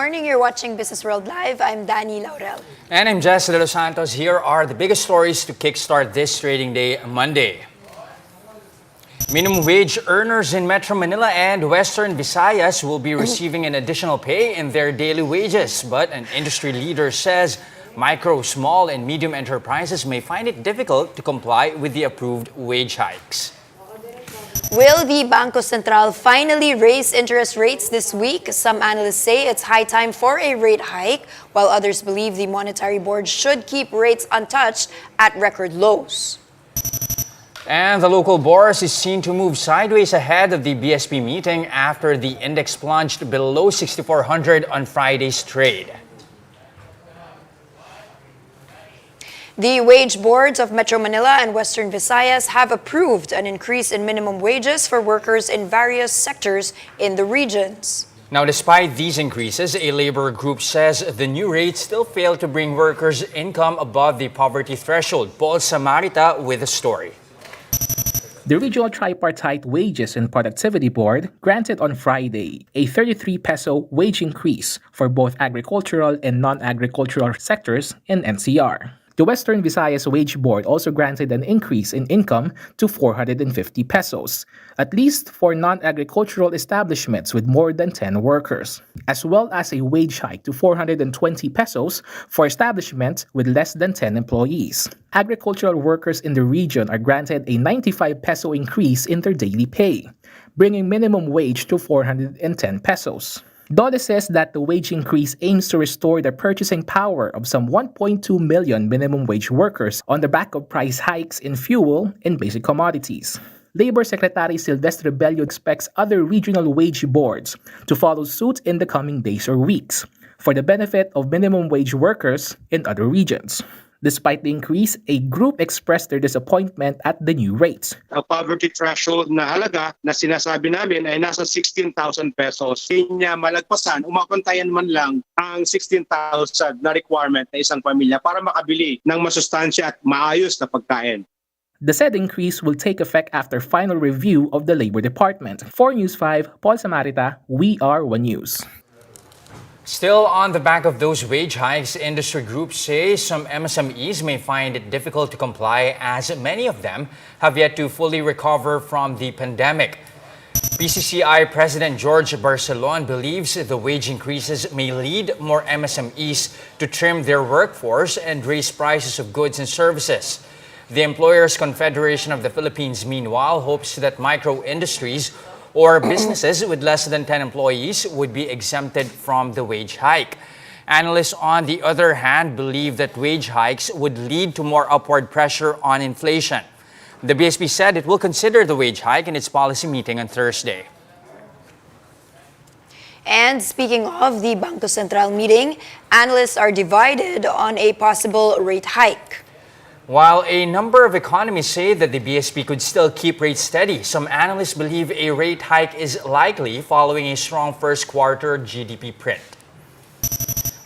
morning. You're watching Businessworld Live. I'm Danny Laurel. And I'm Jess De Los Santos. Here are the biggest stories to kickstart this trading day, Monday. Minimum wage earners in Metro Manila and Western Visayas will be receiving an additional pay in their daily wages. But an industry leader says micro, small, and medium enterprises may find it difficult to comply with the approved wage hikes. Will the Bangko Sentral finally raise interest rates this week? Some analysts say it's high time for a rate hike, while others believe the Monetary Board should keep rates untouched at record lows. And the local bourse is seen to move sideways ahead of the BSP meeting after the index plunged below 6,400 on Friday's trade. The wage boards of Metro Manila and Western Visayas have approved an increase in minimum wages for workers in various sectors in the regions. Now, despite these increases, a labor group says the new rates still fail to bring workers' income above the poverty threshold. Paul Samarita with a story. The Regional Tripartite Wages and Productivity Board granted on Friday a 33 peso wage increase for both agricultural and non-agricultural sectors in NCR. The Western Visayas Wage Board also granted an increase in income to 450 pesos, at least for non-agricultural establishments with more than 10 workers, as well as a wage hike to 420 pesos for establishments with less than 10 employees. Agricultural workers in the region are granted a 95 peso increase in their daily pay, bringing minimum wage to 410 pesos. DOLE says that the wage increase aims to restore the purchasing power of some 1.2 million minimum wage workers on the back of price hikes in fuel and basic commodities. Labor Secretary Silvestre Bello expects other regional wage boards to follow suit in the coming days or weeks for the benefit of minimum wage workers in other regions. Despite the increase, a group expressed their disappointment at the new rates. Ang poverty threshold na halaga na sinasabi namin ay nasa 16,000 pesos. Hindi niya malagpasan, umakontayan man lang ang 16,000 na requirement na isang pamilya para makabili ng masustansya at maayos na pagkain. The said increase will take effect after final review of the Labor Department. For News 5, Paul Samarita, We Are One News. Still on the back of those wage hikes, industry groups say some MSMEs may find it difficult to comply as many of them have yet to fully recover from the pandemic. PCCI President George Barcelon believes the wage increases may lead more MSMEs to trim their workforce and raise prices of goods and services. The Employers Confederation of the Philippines, meanwhile, hopes that micro industries or businesses with less than 10 employees would be exempted from the wage hike. Analysts, on the other hand, believe that wage hikes would lead to more upward pressure on inflation. The BSP said it will consider the wage hike in its policy meeting on Thursday. And speaking of the Bangko Sentral meeting, analysts are divided on a possible rate hike. While a number of economists say that the BSP could still keep rates steady, some analysts believe a rate hike is likely following a strong first quarter GDP print.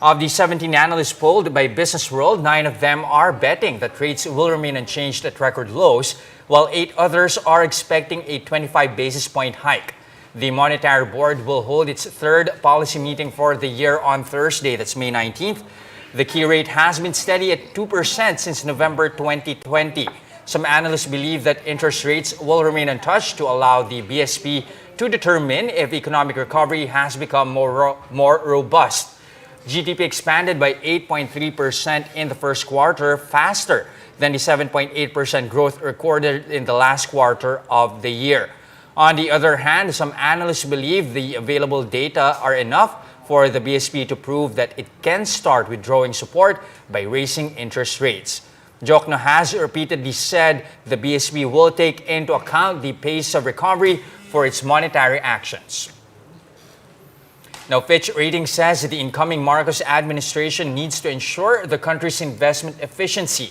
Of the 17 analysts polled by Businessworld, 9 of them are betting that rates will remain unchanged at record lows, while 8 others are expecting a 25 basis point hike. The Monetary Board will hold its third policy meeting for the year on Thursday, that's May 19th. The key rate has been steady at 2% since November 2020. Some analysts believe that interest rates will remain untouched to allow the BSP to determine if economic recovery has become more robust. GDP expanded by 8.3% in the first quarter, faster than the 7.8% growth recorded in the last quarter of the year. On the other hand, some analysts believe the available data are enough for the BSP to prove that it can start withdrawing support by raising interest rates. Jokno has repeatedly said the BSP will take into account the pace of recovery for its monetary actions. Now, Fitch Ratings says the incoming Marcos administration needs to ensure the country's investment efficiency.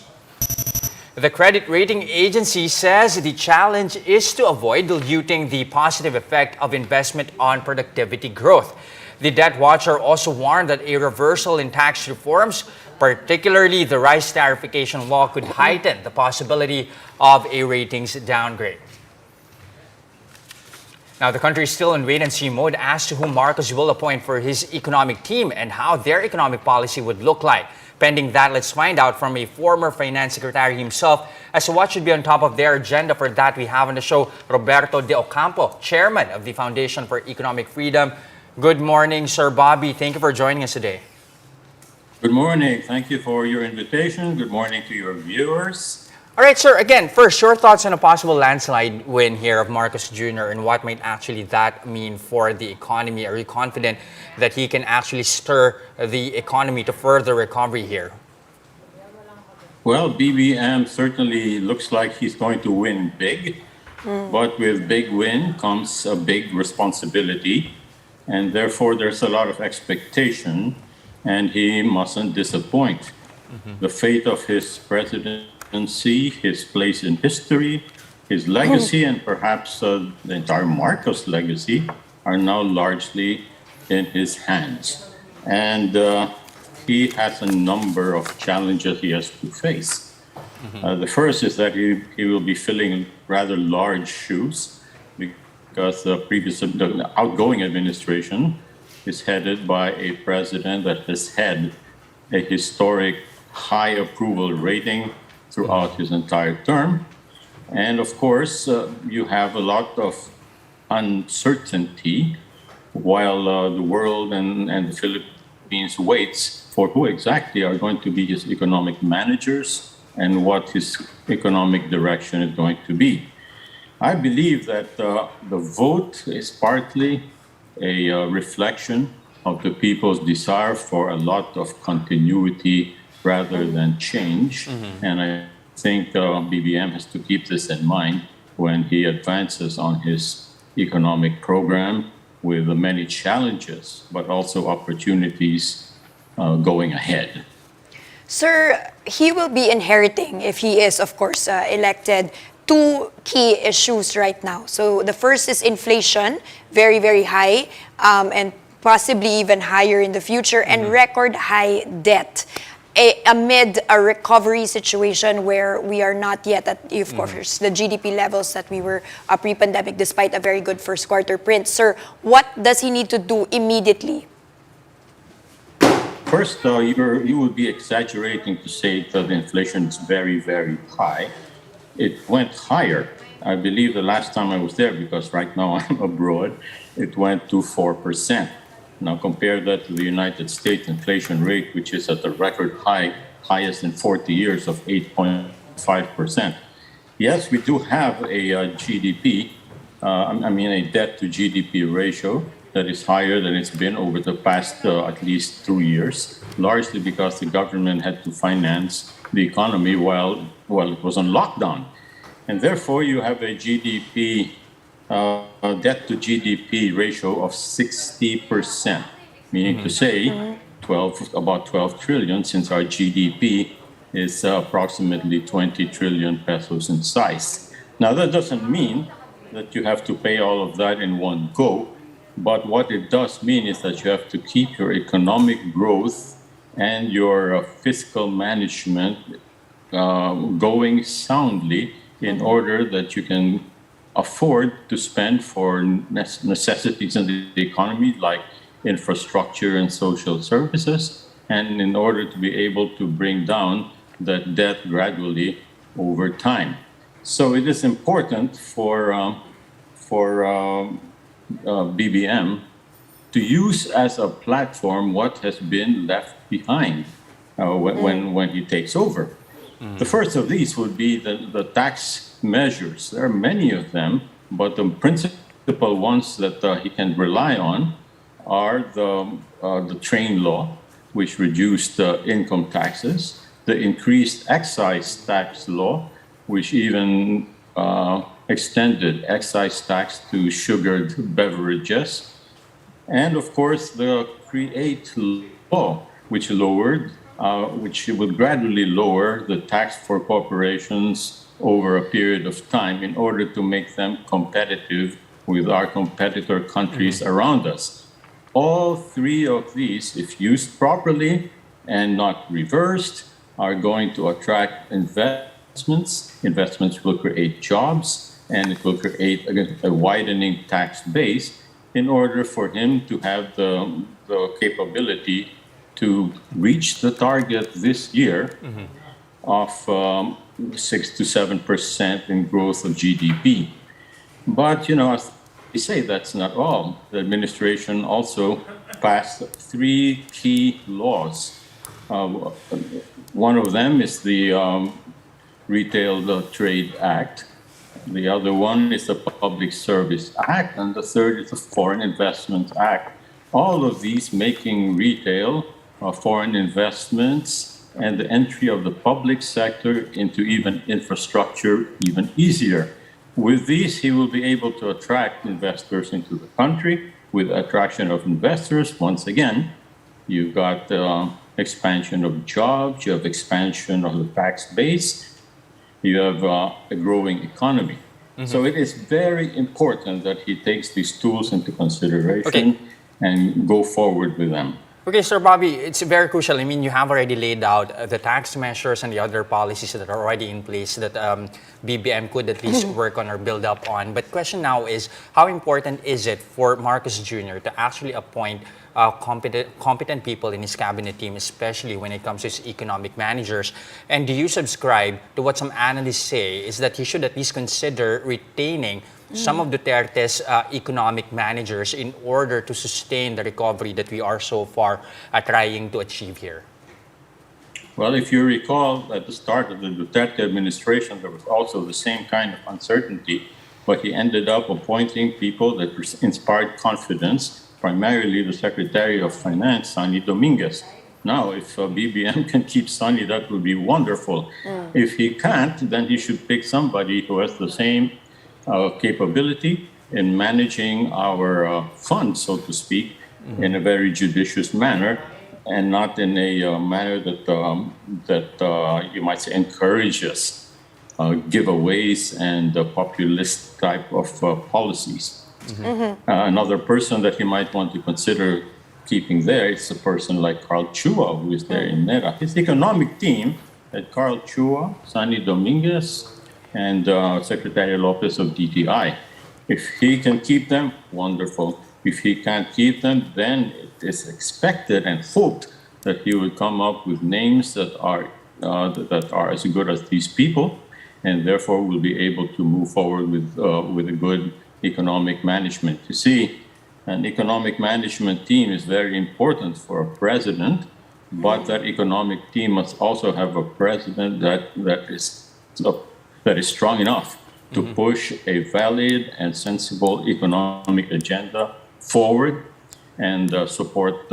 The credit rating agency says the challenge is to avoid diluting the positive effect of investment on productivity growth. The debt watcher also warned that a reversal in tax reforms, particularly the rice tariffication law, could heighten the possibility of a ratings downgrade. Now, the country is still in wait-and-see mode as to whom Marcos will appoint for his economic team and how their economic policy would look like. Pending that, let's find out from a former finance secretary himself as to what should be on top of their agenda. For that, we have on the show Roberto De Ocampo, chairman of the Foundation for Economic Freedom. Good morning, Sir Bobby. Thank you for joining us today. Good morning. Thank you for your invitation. Good morning to your viewers. All right, sir. Again, first, your thoughts on a possible landslide win here of Marcos Jr. and what might actually that mean for the economy? Are you confident that he can actually stir the economy to further recovery here? Well, BBM certainly looks like he's going to win big, but with big win comes a big responsibility, and therefore there's a lot of expectation, and he mustn't disappoint. The fate of his presidency, his place in history, his legacy, and perhaps the entire Marcos legacy are now largely in his hands. And he has a number of challenges he has to face. The first is that he will be filling rather large shoes because the outgoing administration is headed by a president that has had a historic high approval rating throughout his entire term. And of course, you have a lot of uncertainty while the world and the Philippines waits for who exactly are going to be his economic managers and what his economic direction is going to be. I believe that the vote is partly a reflection of the people's desire for a lot of continuity rather than change. And I think BBM has to keep this in mind when he advances on his economic program with the many challenges, but also opportunities going ahead. Sir, he will be inheriting, if he is, of course, elected, two key issues right now. So the first is inflation, very, very high, and possibly even higher in the future, and record high debt. Amid a recovery situation where we are not yet at, of course, the GDP levels that we were pre-pandemic, despite a very good first quarter print. Sir, what does he need to do immediately? First, you would be exaggerating to say that inflation is very, very high. It went higher. I believe the last time I was there, because right now I'm abroad, it went to 4%. Now compare that to the United States inflation rate, which is at the record high, highest in 40 years of 8.5%. Yes, we do have a GDP, a debt to GDP ratio that is higher than it's been over the past at least 2 years, largely because the government had to finance the economy while it was on lockdown. And therefore you have a GDP debt to GDP ratio of 60%, meaning to say about 12 trillion, since our GDP is approximately 20 trillion pesos in size. Now, that doesn't mean that you have to pay all of that in one go, but what it does mean is that you have to keep your economic growth and your fiscal management going soundly in order that you can afford to spend for necessities in the economy like infrastructure and social services, and in order to be able to bring down that debt gradually over time. So it is important for BBM to use as a platform what has been left behind when he takes over. The first of these would be the tax measures. There are many of them, but the principal ones that he can rely on are the train law, which reduced income taxes, the increased excise tax law, which even extended excise tax to sugared beverages, and of course the Create law, which would gradually lower the tax for corporations over a period of time in order to make them competitive with our competitor countries around us. All three of these, if used properly and not reversed, are going to attract investments. Investments will create jobs, and it will create a widening tax base in order for him to have the capability to reach the target this year of 6 to 7% in growth of GDP. But, as they say, that's not all. The administration also passed three key laws. One of them is the Retail Trade Act. The other one is the Public Service Act, and the third is the Foreign Investment Act. All of these making retail, foreign investments, and the entry of the public sector into even infrastructure even easier. With these, he will be able to attract investors into the country. With attraction of investors, once again, you've got expansion of jobs, you have expansion of the tax base, you have a growing economy. So it is very important that he takes these tools into consideration and go forward with them. Okay, Sir Bobby, it's very crucial. I mean, you have already laid out the tax measures and the other policies that are already in place that BBM could at least work on or build up on. But question now is, how important is it for Marcos Jr. to actually appoint competent people in his cabinet team, especially when it comes to his economic managers? And do you subscribe to what some analysts say is that he should at least consider retaining some of Duterte's economic managers in order to sustain the recovery that we are so far trying to achieve here? Well, if you recall, at the start of the Duterte administration, there was also the same kind of uncertainty, but he ended up appointing people that inspired confidence, primarily the Secretary of Finance, Sonny Dominguez. Now, if BBM can keep Sonny, that would be wonderful. If he can't, then he should pick somebody who has the same capability in managing our funds, so to speak, in a very judicious manner, and not in a manner that you might say encourages giveaways and populist type of policies. Another person that you might want to consider keeping there is a person like Carl Chua, who is there in NERA. His economic team had Carl Chua, Sonny Dominguez, and Secretary Lopez of DTI. If he can keep them, wonderful. If he can't keep them, then it is expected and hoped that he will come up with names that are as good as these people, and therefore will be able to move forward with a good economic management. You see, an economic management team is very important for a president, but that economic team must also have a president that is strong enough to push a valid and sensible economic agenda forward and support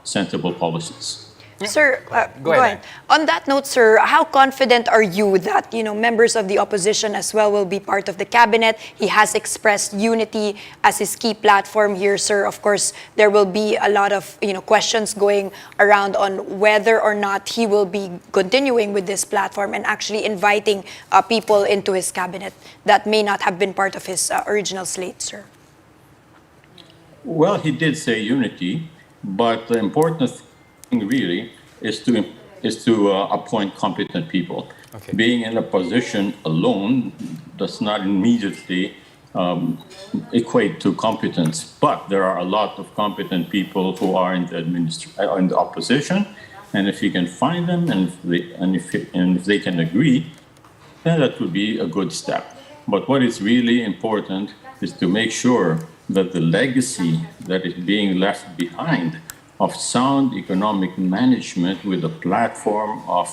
sensible policies. Sir, Go ahead. On that note, sir, how confident are you that members of the opposition as well will be part of the cabinet? He has expressed unity as his key platform here, sir. Of course, there will be a lot of questions going around on whether or not he will be continuing with this platform and actually inviting people into his cabinet that may not have been part of his original slate, sir. Well, he did say unity, but the important thing really is to appoint competent people. Okay. Being in a position alone does not immediately equate to competence, but there are a lot of competent people who are in the opposition, and if you can find them and if they can agree, then that would be a good step. But what is really important is to make sure that the legacy that is being left behind of sound economic management with a platform of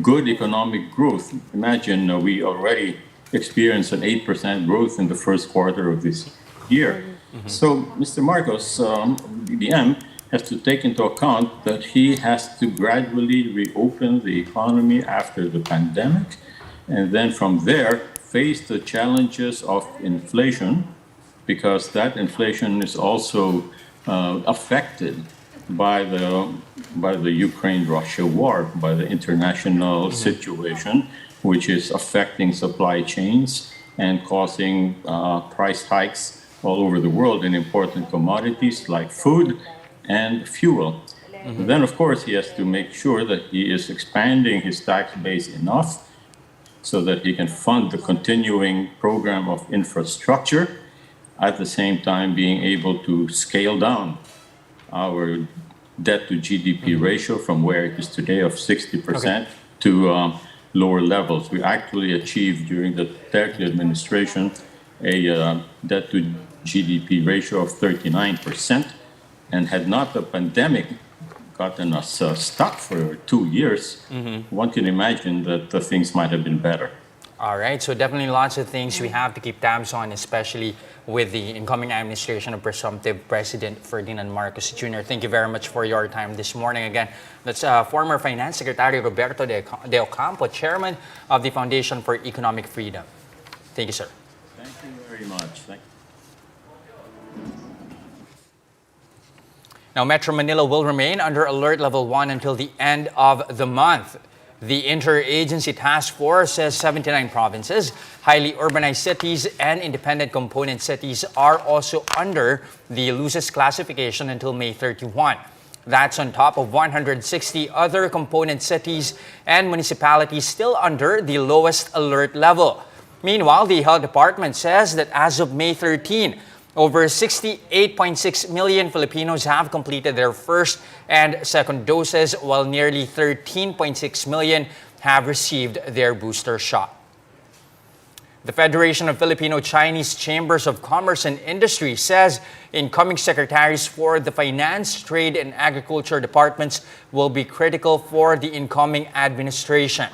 good economic growth. Imagine we already experienced an 8% growth in the first quarter of this year. So Mr. Marcos, BBM, has to take into account that he has to gradually reopen the economy after the pandemic, and then from there face the challenges of inflation, because that inflation is also affected by the Ukraine-Russia war, by the international situation, which is affecting supply chains and causing price hikes all over the world in important commodities like food and fuel. Then, of course, he has to make sure that he is expanding his tax base enough so that he can fund the continuing program of infrastructure, at the same time being able to scale down our debt to GDP ratio from where it is today of 60% to lower levels. We actually achieved during the Duterte administration a debt to GDP ratio of 39%, and had not the pandemic gotten us stuck for 2 years, one can imagine that the things might have been better. All right, so definitely lots of things we have to keep tabs on, especially with the incoming administration of presumptive President Ferdinand Marcos Jr. Thank you very much for your time this morning. Again, that's former Finance Secretary Roberto De Ocampo, Chairman of the Foundation for Economic Freedom. Thank you, sir. Thank you very much. Now, Metro Manila will remain under Alert Level 1 until the end of the month. The Interagency Task Force says 79 provinces, highly urbanized cities, and independent component cities are also under the loosest classification until May 31. That's on top of 160 other component cities and municipalities still under the lowest alert level. Meanwhile, the Health Department says that as of May 13, over 68.6 million Filipinos have completed their first and second doses, while nearly 13.6 million have received their booster shot. The Federation of Filipino-Chinese Chambers of Commerce and Industry says incoming secretaries for the Finance, Trade, and Agriculture departments will be critical for the incoming administration.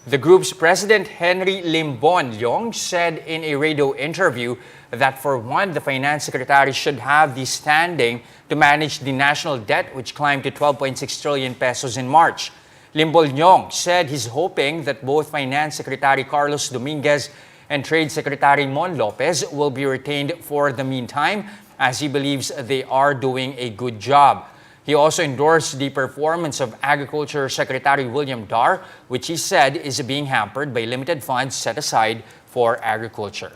The group's president, Henry Limbon Leong, said in a radio interview that for one, the finance secretary should have the standing to manage the national debt, which climbed to 12.6 trillion pesos in March. Limbon Leong said he's hoping that both Finance Secretary Carlos Dominguez and Trade Secretary Mon Lopez will be retained for the meantime, as he believes they are doing a good job. He also endorsed the performance of Agriculture Secretary William Dar, which he said is being hampered by limited funds set aside for agriculture.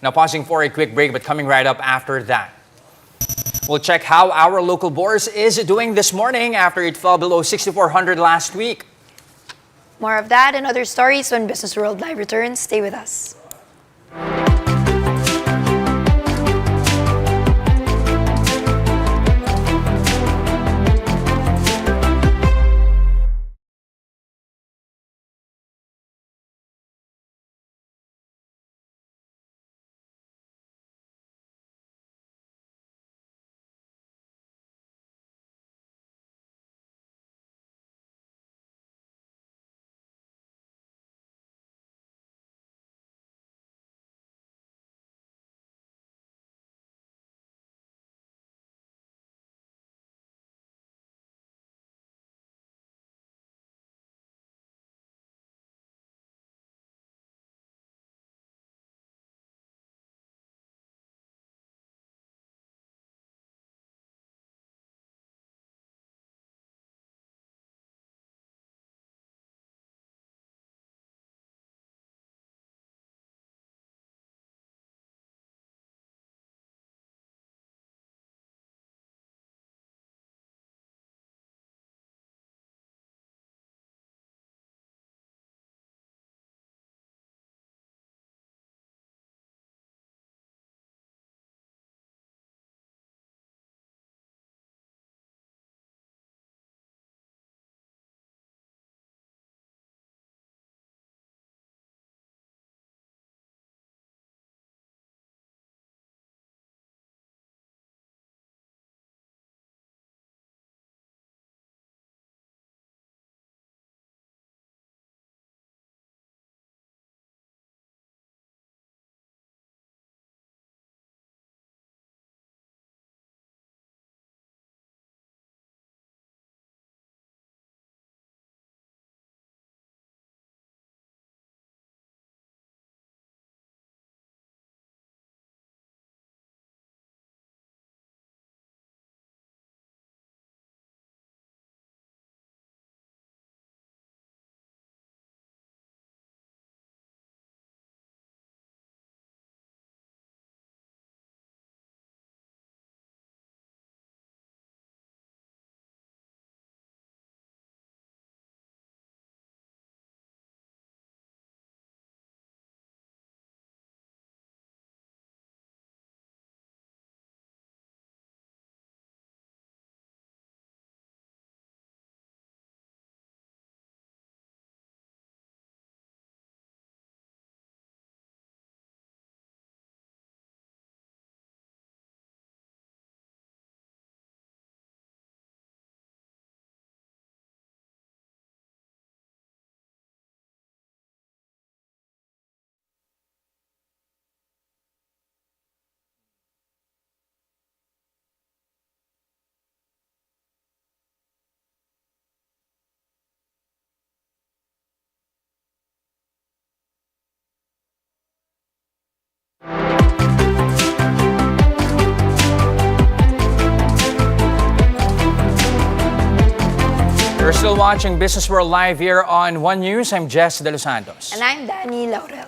Now, pausing for a quick break, but coming right up after that, we'll check how our local bourse is doing this morning after it fell below 6,400 last week. More of that and other stories when Business World Live returns. Stay with us. Still watching Business World Live here on One News. I'm Jess De Los Santos. And I'm Danny Laurel.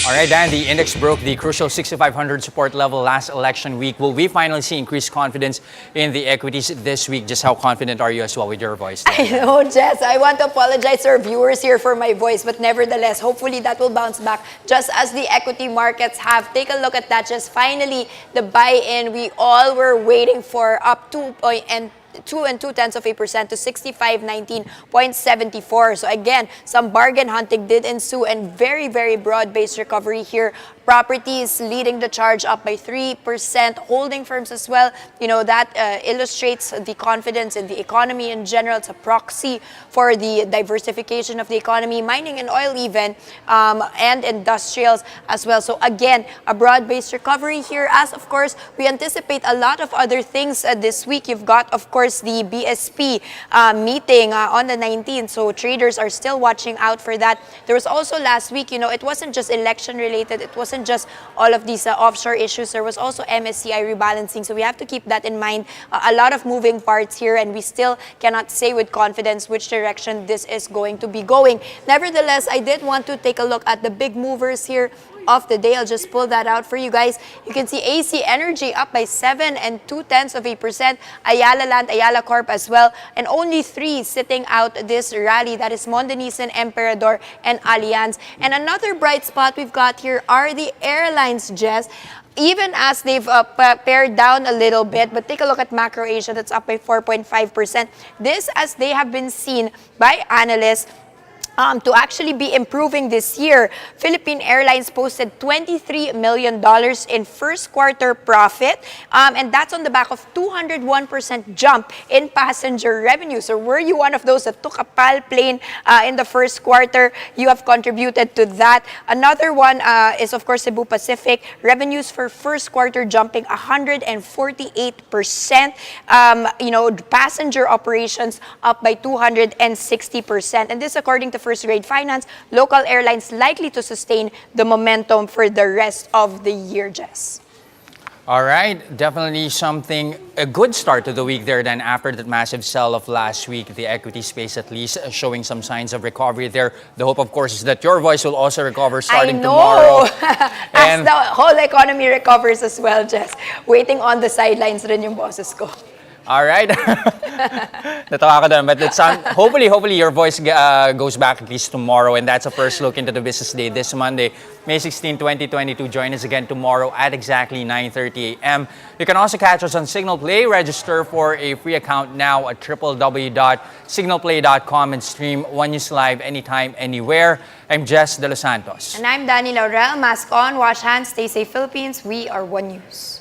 All right, Dan, the index broke the crucial 6,500 support level last election week. Will we finally see increased confidence in the equities this week? Just how confident are you as well with your voice? I know, Jess. I want to apologize to our viewers here for my voice, but nevertheless, hopefully that will bounce back just as the equity markets have. Take a look at that. Just finally, the buy-in we all were waiting for, up 2.2% to 65.19.74. So again, some bargain hunting did ensue and very, very broad-based recovery here. Properties leading the charge, up by 3%. Holding firms as well. You know, that illustrates the confidence in the economy in general. It's a proxy for the diversification of the economy. Mining and oil even, and industrials as well. So again, a broad-based recovery here, as of course, we anticipate a lot of other things this week. You've got, of course, the BSP meeting on the 19th. So traders are still watching out for that. There was also last week, you know, it wasn't just election related. It wasn't just all of these offshore issues. There was also MSCI rebalancing. So we have to keep that in mind. A lot of moving parts here, and we still cannot say with confidence which direction this is going to be going. Nevertheless, I did want to take a look at the big movers here of the day. I'll just pull that out for you guys. You can see AC Energy up by 7.2%. Ayala Land, Ayala Corp as well. And only 3 sitting out this rally. That is Mondanisan, Emperador, and Allianz. And another bright spot we've got here are the airlines, Jess. Even as they've pared down a little bit, but take a look at Macro Asia, that's up by 4.5%. This as they have been seen by analysts to actually be improving this year. Philippine Airlines posted $23 million in first quarter profit, and that's on the back of 201% jump in passenger revenue. So were you one of those that took a PAL plane in the first quarter? You have contributed to that. Another one is, of course, Cebu Pacific. Revenues for first quarter jumping 148%. You know, passenger operations up by 260%. And this according to First Grade Finance. Local airlines likely to sustain the momentum for the rest of the year, Jess. All right, definitely a good start to the week there then after that massive sell-off last week. The equity space at least showing some signs of recovery there. The hope, of course, is that your voice will also recover starting tomorrow. As the whole economy recovers as well, Jess. Waiting on the sidelines rin yung boses ko. All right. Natawa ka doon. But it's hopefully your voice goes back at least tomorrow. And that's a first look into the business day this Monday, May 16, 2022. Join us again tomorrow at exactly 9:30 a.m. You can also catch us on Signal Play. Register for a free account now at www.signalplay.com and stream One News Live anytime, anywhere. I'm Jess De Los Santos. And I'm Danny Laurel. Mask on, wash hands, stay safe, Philippines. We are One News.